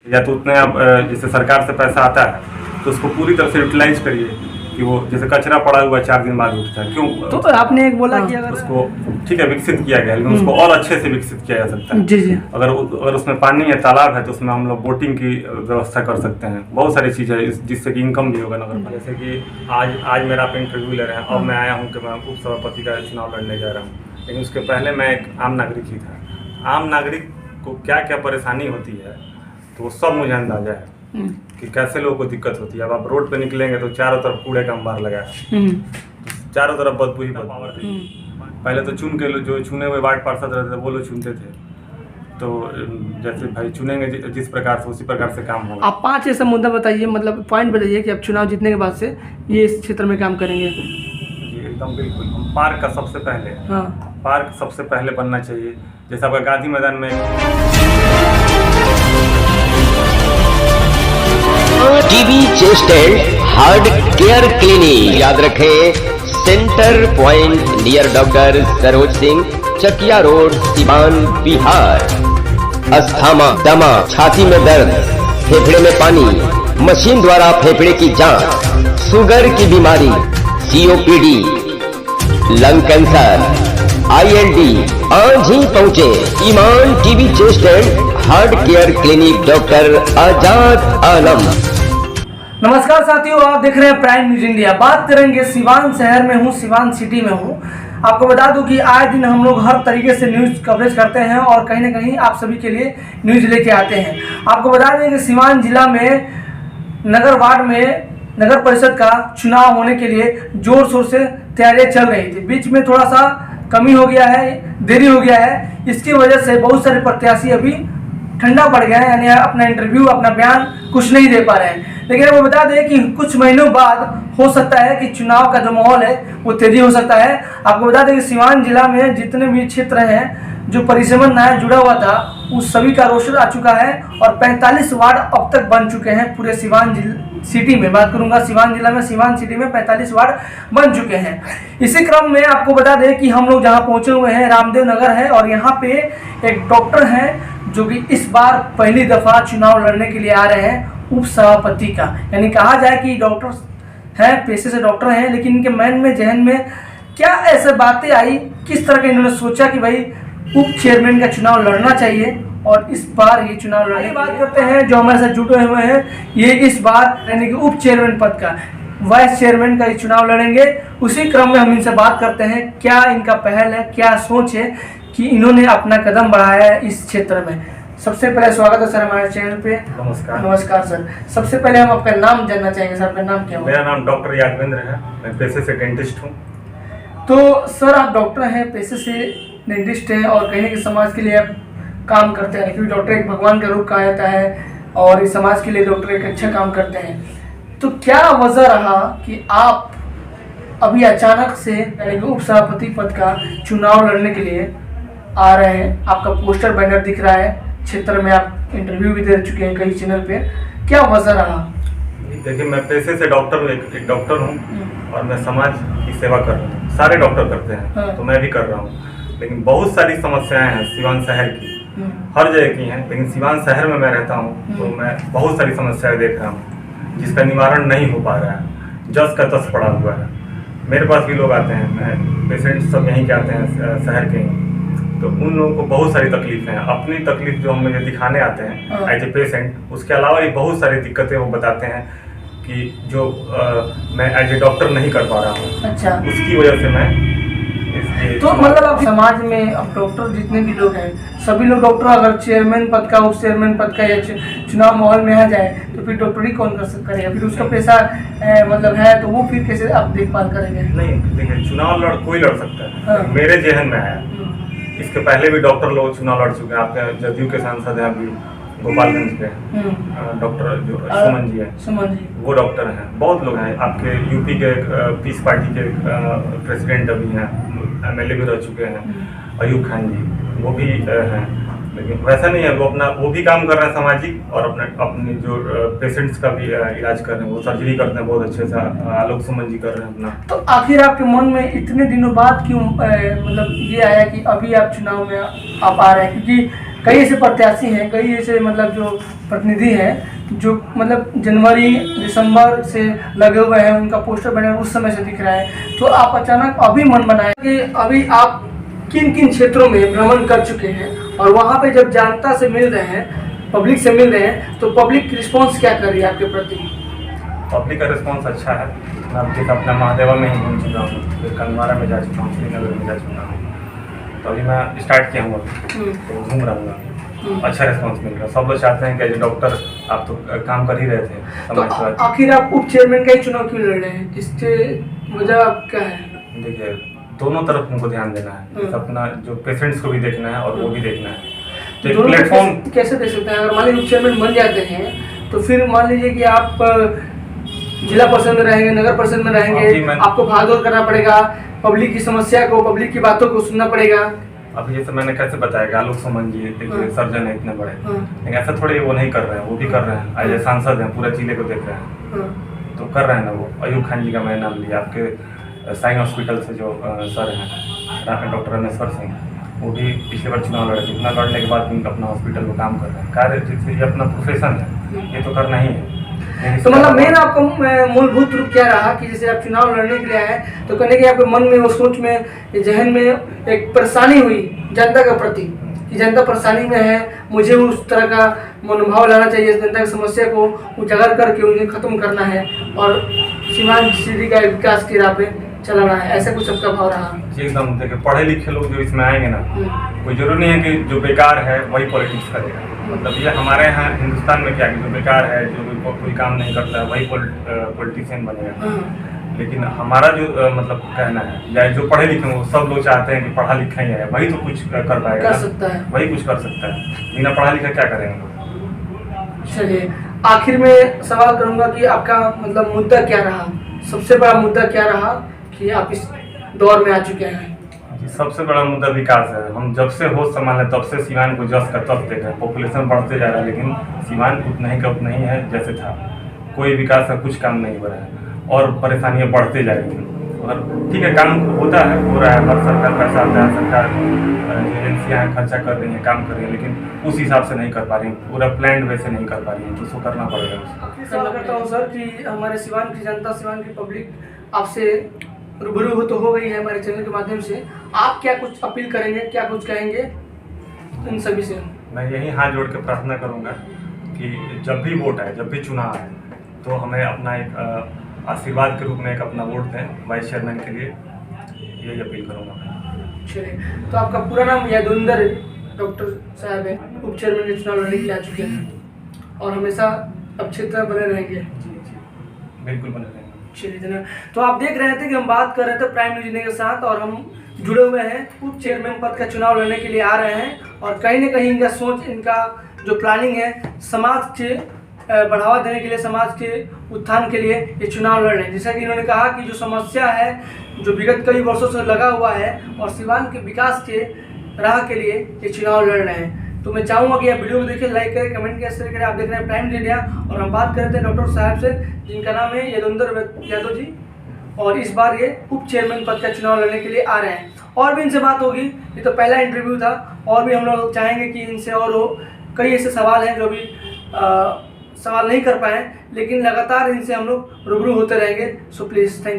या तो उतने आप जैसे सरकार से पैसा आता है तो उसको पूरी तरह से यूटिलाइज करिए कि वो जैसे कचरा पड़ा हुआ 4 दिन बाद उठता है, क्यों? तो आपने एक बोला कि अगर उसको ठीक है विकसित किया गया है, लेकिन उसको और अच्छे से विकसित किया जा सकता है। जी जी। अगर उसमें पानी है, तालाब है, तो उसमें हम लोग बोटिंग की व्यवस्था कर सकते हैं। बहुत सारी चीज़ें जिससे कि इनकम भी होगा नगर पालिका। जैसे कि आज मेरा आप इंटरव्यू ले रहे हैं, अब मैं आया हूँ कि मैं उप सभापति का चुनाव लड़ने जा रहा हूँ, लेकिन उसके पहले मैं एक आम नागरिक ही था। आम नागरिक को क्या क्या परेशानी होती है तो वो सब मुझे अंदाजा है कि कैसे लोगों को दिक्कत होती है। अब आप रोड पे निकलेंगे तो चारों तरफ कूड़े का अंबार लगा है, चारों तरफ बदबू ही बदबू। पहले तो चुन के जो चुने हुए वार्ड पार्षद रहते थे वो लोग चुनते थे, तो जैसे भाई चुनेंगे जिस प्रकार से उसी प्रकार से काम होगा। आप 5 ऐसा मुद्दा बताइए, मतलब पॉइंट बताइए कि आप चुनाव जीतने के बाद से ये इस क्षेत्र में काम करेंगे। जी एकदम बिल्कुल। हम पार्क का सबसे पहले पार्क सबसे पहले बनना चाहिए। जैसे आपका गांधी मैदान में TB chest and heart care clinic, याद रखें center point near doctor Saroj Singh, Chakia road, Siwan, Bihar. Asthma, दमा, छाती में दर्द, फेफड़े में पानी, मशीन द्वारा फेफड़े की जांच, शुगर की बीमारी, COPD, लंग कैंसर, ILD, आज ही पहुँचे Iman TB chest and heart care clinic, doctor Azad Alam. नमस्कार साथियों, आप देख रहे हैं प्राइम न्यूज इंडिया। बात करेंगे सिवान शहर में हूँ, सिवान सिटी में हूँ। आपको बता दूं कि आए दिन हम लोग हर तरीके से न्यूज़ कवरेज करते हैं और कहीं ना कहीं आप सभी के लिए न्यूज़ लेके आते हैं। आपको बता दें कि सिवान जिला में नगर वार्ड में नगर परिषद का चुनाव होने के लिए जोर शोर से तैयारियां चल रही थी। बीच में थोड़ा सा कमी हो गया है, देरी हो गया है, इसकी वजह से बहुत सारे प्रत्याशी अभी ठंडा पड़ गए हैं, यानी अपना इंटरव्यू, अपना बयान कुछ नहीं दे पा रहे हैं। लेकिन वो बता दें कि कुछ महीनों बाद हो सकता है कि चुनाव का जो माहौल है वो तेजी हो सकता है। आपको बता दें कि सिवान जिला में जितने भी क्षेत्र हैं जो परिसीमन न्याय जुड़ा हुआ था उस सभी का रोस्टर आ चुका है और 45 वार्ड अब तक बन चुके हैं पूरे सिवान सिटी में। बात करूंगा सिवान जिला में, सिवान सिटी में 45 वार्ड बन चुके हैं। इसी क्रम में आपको बता दें कि हम लोग जहां पहुंचे हुए हैं रामदेव नगर है और यहाँ पे एक डॉक्टर हैं जो कि इस बार पहली दफा चुनाव लड़ने के लिए आ रहे हैं उप सभापति का। यानी कहा जाए कि डॉक्टर हैं, पेशे से डॉक्टर हैं, लेकिन इनके मन में जहन में क्या ऐसे बातें आई, किस तरह के इन्होंने सोचा कि भाई उप चेयरमैन का चुनाव लड़ना चाहिए और इस बार ये चुनाव लड़ने की बात करते हैं। जो हमारे साथ जुटे हुए हैं ये इस बार यानी कि उप चेयरमैन पद का, वाइस चेयरमैन का ये चुनाव लड़ेंगे। उसी क्रम में हम इनसे बात करते हैं क्या इनका पहल है, क्या सोच है कि इन्होंने अपना कदम बढ़ाया है इस क्षेत्र में। सबसे पहले स्वागत है सर हमारे चैनल पे। नमस्कार। नमस्कार सर। सबसे पहले हम आपका नाम जानना चाहेंगे सर, आपका नाम क्या है? मेरा नाम डॉक्टर यादवेंद्र है, मैं पेशे से डेंटिस्ट हूँ। तो सर आप डॉक्टर हैं, पेशे से डेंटिस्ट हैं और कहीं ना कहीं समाज के लिए आप काम करते हैं, क्योंकि डॉक्टर एक भगवान का रूप कहा जाता है और इस समाज के लिए डॉक्टर एक अच्छा काम करते हैं। तो क्या वजह रहा कि आप अभी अचानक से उप सभापति पद का चुनाव लड़ने के लिए आ रहे हैं? आपका पोस्टर बैनर दिख रहा है, क्षेत्र में आप इंटरव्यू भी दे चुके हैं कई चैनल पे, क्या वजह रहा? देखिए मैं पेशे से डॉक्टर एक डॉक्टर हूँ और मैं समाज की सेवा कर रहा हूँ। सारे डॉक्टर करते हैं तो मैं भी कर रहा हूँ, लेकिन बहुत सारी समस्याएं हैं सिवान शहर की, हर जगह की हैं, लेकिन सिवान शहर में मैं रहता हूँ तो मैं बहुत सारी समस्याएं देख रहा हूँ जिसका निवारण नहीं हो पा रहा है, जस का तस पड़ा हुआ है। मेरे पास भी लोग आते हैं, मैं पेशेंट सब यहीं के आते हैं शहर के ही, तो उन लोगों को बहुत सारी तकलीफें हैं। अपनी तकलीफ जो हम मुझे दिखाने आते हैं एज ए पेशेंट, उसके अलावा भी बहुत सारी दिक्कतें वो बताते हैं कि जो मैं एज ए डॉक्टर नहीं कर पा रहा हूँ। अच्छा। उसकी वजह से मैं तो मतलब आप समाज में अब डॉक्टर जितने भी लोग हैं सभी लोग डॉक्टर, अगर चेयरमैन पद का, उप चेयरमैन पद का या चुनाव माहौल में आ जाए तो फिर डॉक्टरी कौन करेगा? फिर उसका पैसा मतलब है तो वो फिर कैसे आप देखभाल करेंगे? नहीं देखिए, चुनाव कोई लड़ सकता है। मेरे जहन में आया, इसके पहले भी डॉक्टर लोग चुनाव लड़ चुके हैं। आपके जदयू के सांसद हैं अभी गोपालगंज के डॉक्टर जो सुमन जी हैं, वो डॉक्टर हैं। बहुत लोग हैं, आपके यूपी के पीस पार्टी के प्रेसिडेंट अभी हैं, MLA भी रह चुके हैं, अयूब खान जी, वो भी हैं। लेकिन वैसा नहीं है, वो भी काम कर रहे हैं सामाजिक और अपने जो पेशेंट्स का भी इलाज कर रहे हैं, वो सर्जरी करते हैं बहुत अच्छे से। आलोक सुमन जी कर रहे हैं अपना। तो आखिर आपके मन में इतने दिनों बाद क्यों मतलब ये आया कि अभी आप चुनाव में आप आ रहे हैं? क्योंकि कई ऐसे प्रत्याशी हैं, कई ऐसे मतलब जो प्रतिनिधि हैं जो मतलब जनवरी दिसंबर से लगे हुए हैं, उनका पोस्टर बना उस समय से दिख रहा है, तो आप अचानक अभी मन बनाए कि अभी आप किन किन क्षेत्रों में भ्रमण कर चुके हैं और वहाँ पे जब जनता से मिल रहे हैं, पब्लिक से मिल रहे हैं, तो पब्लिक रिस्पॉन्स क्या कर रही है आपके प्रति? पब्लिक का रिस्पॉन्स अच्छा है। मैं अब तक अपना महादेवा में ही घूम चुका हूँ, फिर कंदवारा में जा चुका हूँ, श्रीनगर में जा चुका हूँ, तो अभी मैं स्टार्ट किया हूँ अभी, तो घूम रहा हूँ। अच्छा रिस्पॉन्स मिल रहा है। सब लोग चाहते हैं कि जो डॉक्टर आप तो काम कर ही रहे थे समाज सेवा। तो आखिर आप उप चेयरमैन का ही चुनाव क्यों लड़ रहे हैं? इसके वजह क्या है? देखिए, दोनों तरफ उनको ध्यान देना है, अपना जो पेशेंट्स को भी देखना है और वो भी देखना है। तो एक प्लेटफॉर्म कैसे दे सकते हैं? अगर मान लीजिए उप चेयरमैन बन जाते हैं तो फिर मान लीजिए कि आप जिला परिषद में रहेंगे, नगर परिषद में रहेंगे, आपको भागदौड़ करना पड़ेगा, पब्लिक की समस्या को, पब्लिक की बातों को सुनना पड़ेगा। अब जैसे मैंने कैसे बताया, आलोक सुमन जी देखिए सर्जन है इतने बड़े, लेकिन ऐसा थोड़ी वो नहीं कर रहे हैं, वो भी कर रहे हैं। आज सांसद हैं, पूरे जिले को देख रहे हैं, तो कर रहे हैं ना वो। अयूब खान जी का मैंने नाम लिया, आपके साइन हॉस्पिटल से जो सर हैं डॉक्टर रामेश्वर सिंह, वो भी पिछले बार चुनाव लड़े, चुनाव लड़ने के बाद उनका अपना हॉस्पिटल को काम कर रहे हैं। कार्य जैसे ये अपना प्रोफेशन है, ये तो करना ही है। तो मतलब मेन आपका मूलभूत रूप क्या रहा कि जैसे आप चुनाव लड़ने के लिए आए तो कहने के आपके मन में, वो सोच में, जहन में एक परेशानी हुई जनता के प्रति कि जनता परेशानी में है, मुझे उस तरह का मनोभाव लाना चाहिए, जनता की समस्या को उजागर करके उन्हें खत्म करना है और सीमांत सिटी का विकास की राह पे चलाना है, ऐसा कुछ सबका भाव रहा? जी एकदम। देखिए, पढ़े लिखे लोग जो इसमें आएंगे ना, कोई जरूरी नहीं है कि जो बेकार है वही पॉलिटिक्स करेगा। मतलब ये हमारे यहाँ हिंदुस्तान में क्या, कि जो बेकार है, जो कोई काम नहीं करता है, वही पॉलिटिशियन बनेगा। लेकिन हमारा जो मतलब कहना है, या जो पढ़े लिखे वो सब लोग चाहते हैं कि पढ़ा लिखा ही है, वही तो कुछ कर पाएगा, कर सकता है, वही कुछ कर सकता है। बिना पढ़ा लिखा क्या करेंगे लोग? चलिए, आखिर में सवाल करूंगा कि आपका मतलब मुद्दा क्या रहा, सबसे बड़ा मुद्दा क्या रहा कि आप इस दौर में आ चुके हैं? सबसे बड़ा मुद्दा विकास है। हम जब से होश संभाले तब से सीवान को जस का तस देख रहे हैं। पॉपुलेशन बढ़ते जा रहा है, लेकिन सीवान उतना ही का उतना ही है जैसे था। कोई विकास का कुछ काम नहीं हो रहा है और परेशानियां बढ़ते जा रही हैं। और ठीक है, काम होता है, हो रहा है, हर सरकार पैसा आता है, सरकार एजेंसियाँ खर्चा कर रही हैं, काम कर रही हैं, लेकिन उस हिसाब से नहीं कर पा रही हैं, पूरा प्लान वैसे नहीं कर पा रही है, तो उसको करना पड़ेगा। सवाल करता हूँ सर कि हमारे सिवान की जनता, सिवान की पब्लिक आपसे रूबरू तो हो गई है हमारे चैनल के माध्यम से, आप क्या कुछ अपील करेंगे, क्या कुछ कहेंगे इन सभी से? मैं यही हाथ जोड़ के प्रार्थना करूंगा कि जब भी वोट आए, जब भी चुनाव आए, तो हमें अपना एक आशीर्वाद के रूप में एक अपना वोट दें वाइस चेयरमैन के लिए, यही अपील करूंगा मैं। चलिए, तो आपका पूरा नाम यादविंदर डॉक्टर साहब है, उप चेयरमैन के चुनाव लड़ने के लिए आ चुके हैं और हमेशा अब क्षेत्र में बने रहेंगे? जी, बिल्कुल बने रहेंगे। चलिए जनाब, तो आप देख रहे थे कि हम बात कर रहे थे प्राइम न्यूज़ इंडिया के साथ और हम जुड़े हुए हैं, उप चेयरमैन पद का चुनाव लड़ने के लिए आ रहे हैं और कहीं ना कहीं इनका सोच, इनका जो प्लानिंग है, समाज के बढ़ावा देने के लिए, समाज के उत्थान के लिए ये चुनाव लड़ रहे हैं। जैसा कि इन्होंने कहा कि जो समस्या है, जो विगत कई वर्षों से लगा हुआ है और सिवान के विकास के राह के लिए ये चुनाव लड़ रहे हैं। तो मैं चाहूँगा कि आप वीडियो को देखिए, लाइक करें, कमेंट करें, शेयर करें। आप देख रहे हैं प्राइम इंडिया और हम बात कर रहे थे डॉक्टर साहब से, जिनका नाम है यादविंदर यादव जी, और इस बार ये उप चेयरमैन पद का चुनाव लड़ने के लिए आ रहे हैं। और भी इनसे बात होगी, ये तो पहला इंटरव्यू था, और भी हम लोग चाहेंगे कि इनसे और हो। कई ऐसे सवाल हैं जो भी सवाल नहीं कर पाए, लेकिन लगातार इनसे हम लोग रूबरू होते रहेंगे। So please, thank you.